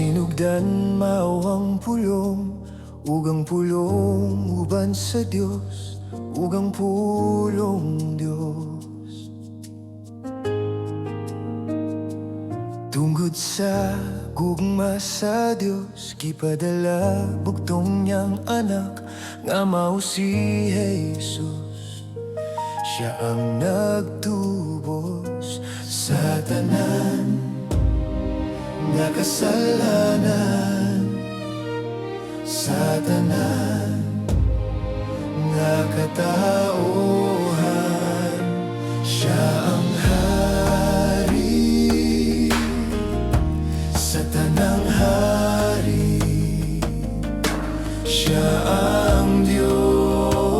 Sinugdan mawang pulong, ugang pulong uban sa Dios, ugang pulong Dios. Tungkod sa gugma sa Dios, gipadala bugtong niyang anak nga mao si Jesus. Siya ang nagtubos sa tanan nga kasalanan, sa tanan nga katauhan. Siya ang hari sa tanang hari, siya ang Diyos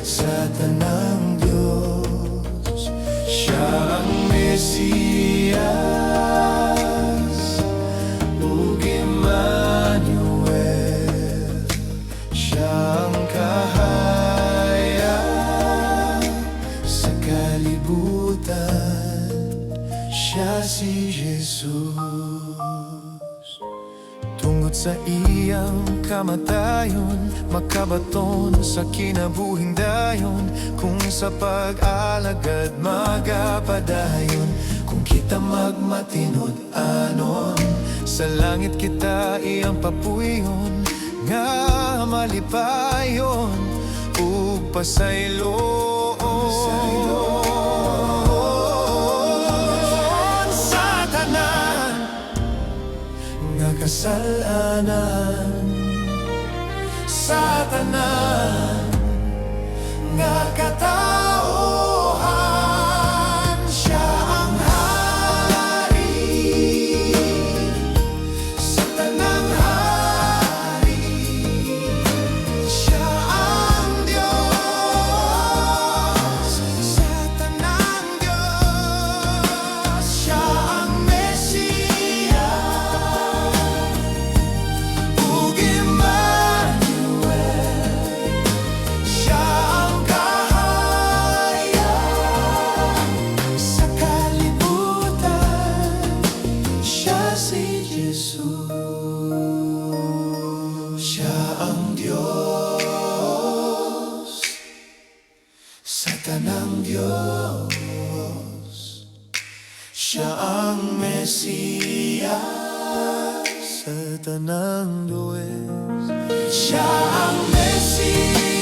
sa tanang Diyos. Siya ang Mesiyas, ug Emmanuel. Siya ang kahayag sa kalibutan, siya si Jesus. Tungod sa iyang kamatayon, makabaton sa kinabuhing dayon. Kung sa pag-alagad magapadayon, kung kita magmatinod anon, sa langit kita iyang papuyon, nga malipayon ug pasayloon. Sa tanan nga kasalanan, sa tanan nga katauhan. Siya ang hari sa tanang hari, siya ang Diyos sa tanang Diyos. Siya ang Mesiyas, ug Emmanuel. Siya ang kahayag sa kalibutan, siya si Jesus. Siya ang Diyos sa tanang Diyos. Siya ang Mesiyas sa tanang Diyos. Siya ang Mesiyas.